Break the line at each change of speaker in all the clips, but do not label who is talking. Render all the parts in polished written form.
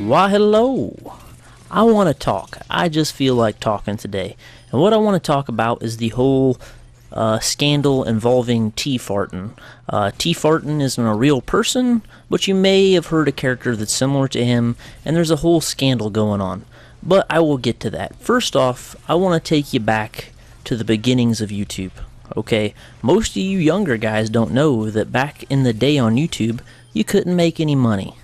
Why, hello. I want to talk. I just feel like talking today. And what I want to talk about is the whole scandal involving Tfartn. Tfartn isn't a real person, but you may have heard a character that's similar to him, and there's a whole scandal going on. But I will get to that. First off, I want to take you back to the beginnings of YouTube. Okay, most of you younger guys don't know that back in the day on YouTube, you couldn't make any money.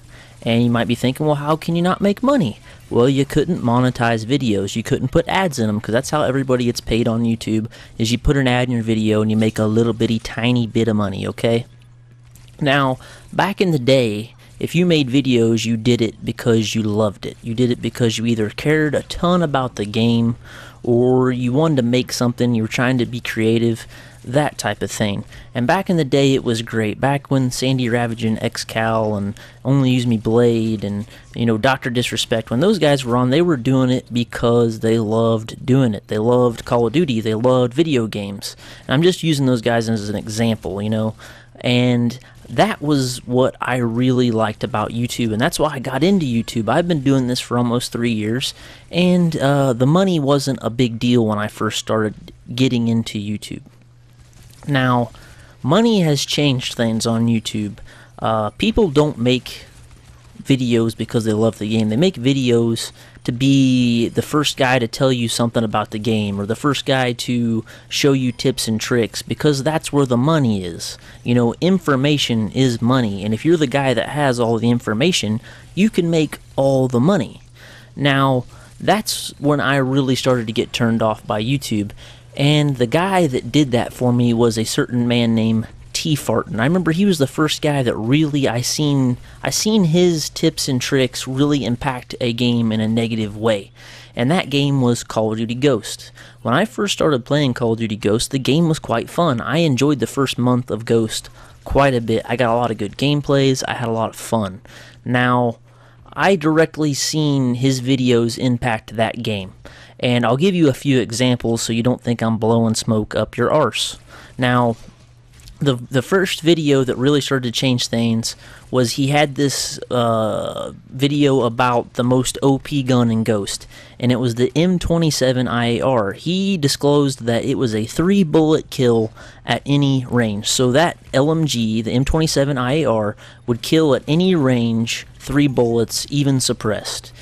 And you might be thinking, well, how can you not make money? Well, you couldn't monetize videos. You couldn't put ads in them, because that's how everybody gets paid on YouTube, is you put an ad in your video and you make a little bitty tiny bit of money, okay? Now, back in the day, if you made videos, you did it because you loved it. You did it because you either cared a ton about the game, or you wanted to make something, you were trying to be creative, that type of thing. And back in the day, it was great. Back when Sandy Ravage and XCal and Only Use Me Blade and, Dr. Disrespect, when those guys were on, they were doing it because they loved doing it. They loved Call of Duty. They loved video games. And I'm just using those guys as an example, And that was what I really liked about YouTube, and that's why I got into YouTube. I've been doing this for almost 3 years, and the money wasn't a big deal when I first started getting into YouTube. Now, money has changed things on YouTube. People don't make videos because they love the game. They make videos to be the first guy to tell you something about the game, or the first guy to show you tips and tricks, because that's where the money is. Information is money, and if you're the guy that has all the information, you can make all the money. Now, that's when I really started to get turned off by YouTube, and the guy that did that for me was a certain man named Tfartn. I remember he was the first guy that really I seen his tips and tricks really impact a game in a negative way. And that game was Call of Duty Ghost. When I first started playing Call of Duty Ghost, the game was quite fun. I enjoyed the first month of Ghost quite a bit. I got a lot of good gameplays. I had a lot of fun. Now, I directly seen his videos impact that game. And I'll give you a few examples so you don't think I'm blowing smoke up your arse. Now, the first video that really started to change things was he had this video about the most OP gun in Ghost, and it was the M27 IAR. He disclosed that it was a 3-bullet kill at any range. So that LMG, the M27 IAR, would kill at any range, 3 bullets, even suppressed.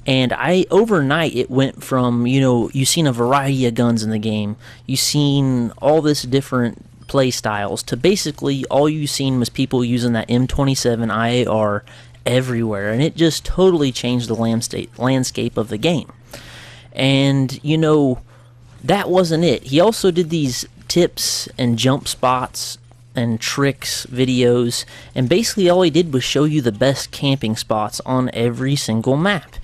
And overnight, it went from, you've seen a variety of guns in the game, you've seen all this different play styles, to basically all you've seen was people using that M27 IAR everywhere, and it just totally changed the landscape of the game. And, that wasn't it. He also did these tips and jump spots and tricks videos, and basically all he did was show you the best camping spots on every single map.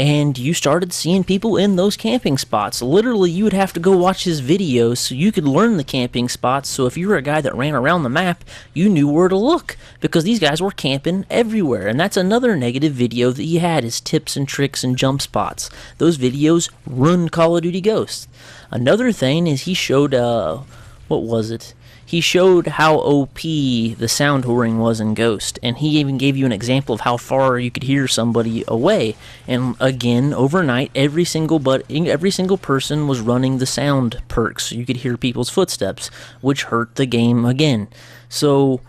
And you started seeing people in those camping spots. Literally, you would have to go watch his videos so you could learn the camping spots. So if you were a guy that ran around the map, you knew where to look, because these guys were camping everywhere. And that's another negative video that he had, is tips and tricks and jump spots. Those videos ruined Call of Duty Ghost. Another thing is he showed, what was it? He showed how OP the sound whoring was in Ghost, and he even gave you an example of how far you could hear somebody away. And again, overnight, every single person was running the sound perks, so you could hear people's footsteps, which hurt the game again. So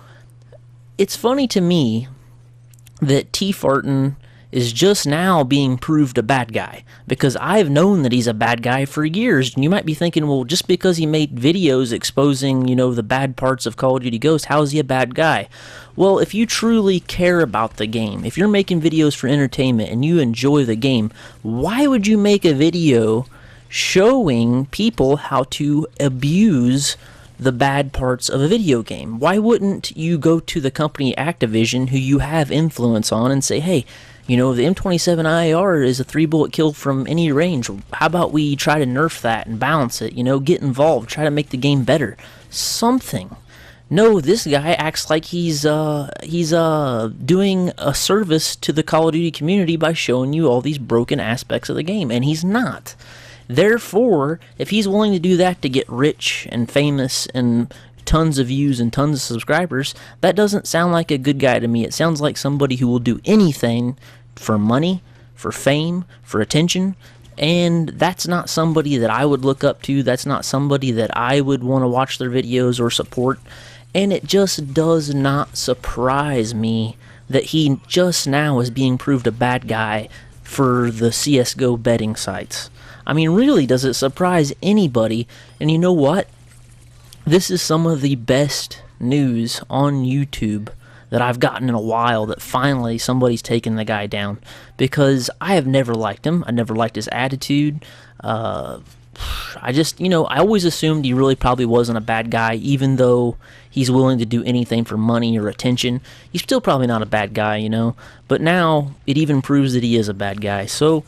it's funny to me that Tfartn is just now being proved a bad guy, because I've known that he's a bad guy for years. And you might be thinking, well, just because he made videos exposing, the bad parts of Call of Duty Ghost, how is he a bad guy? Well, if you truly care about the game, if you're making videos for entertainment and you enjoy the game, why would you make a video showing people how to abuse the bad parts of a video game? Why wouldn't you go to the company Activision, who you have influence on, and say, hey, the M27 IAR is a 3-bullet kill from any range. How about we try to nerf that and balance it? Get involved, try to make the game better. Something. No, this guy acts like he's doing a service to the Call of Duty community by showing you all these broken aspects of the game, and he's not. Therefore, if he's willing to do that to get rich and famous and tons of views and tons of subscribers, that doesn't sound like a good guy to me. It sounds like somebody who will do anything for money, for fame, for attention, and that's not somebody that I would look up to. That's not somebody that I would want to watch their videos or support. And it just does not surprise me that he just now is being proved a bad guy for the CSGO betting sites. I mean, really, does it surprise anybody? And you know what? This is some of the best news on YouTube that I've gotten in a while, that finally somebody's taken the guy down, because I have never liked him. I never liked his attitude. I just, I always assumed he really probably wasn't a bad guy, even though he's willing to do anything for money or attention. He's still probably not a bad guy, but now it even proves that he is a bad guy. So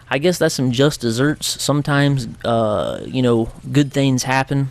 I guess that's some just desserts. Sometimes, good things happen.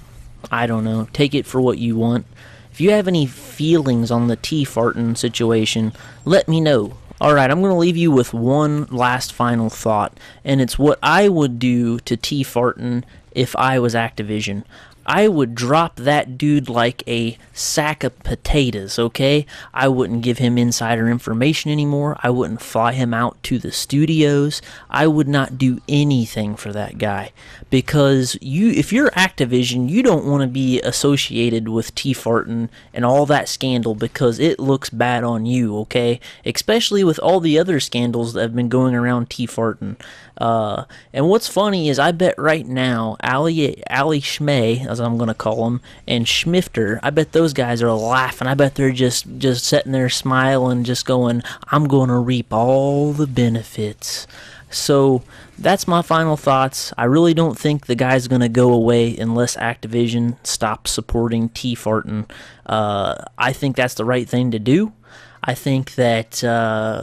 I don't know. Take it for what you want. If you have any feelings on the Tfartn situation, let me know. Alright, I'm going to leave you with one last final thought, and it's what I would do to Tfartn if I was Activision. I would drop that dude like a sack of potatoes, okay? I wouldn't give him insider information anymore. I wouldn't fly him out to the studios. I would not do anything for that guy. Because if you're Activision, you don't want to be associated with Tfartn and all that scandal, because it looks bad on you, okay? Especially with all the other scandals that have been going around Tfartn. And what's funny is, I bet right now, Ali Schmay, as I'm going to call him, and Schmifter, I bet those guys are laughing. I bet they're just sitting there smiling, just going, I'm going to reap all the benefits. So that's my final thoughts. I really don't think the guy's going to go away unless Activision stops supporting Tfartn. I think that's the right thing to do. I think that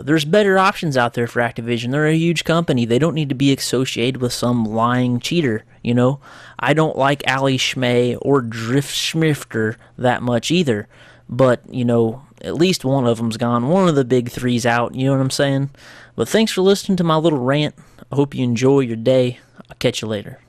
there's better options out there for Activision. They're a huge company. They don't need to be associated with some lying cheater, I don't like Ali Schmay or Drift Schmifter that much either. But, at least one of them's gone. One of the big three's out, you know what I'm saying? But thanks for listening to my little rant. I hope you enjoy your day. I'll catch you later.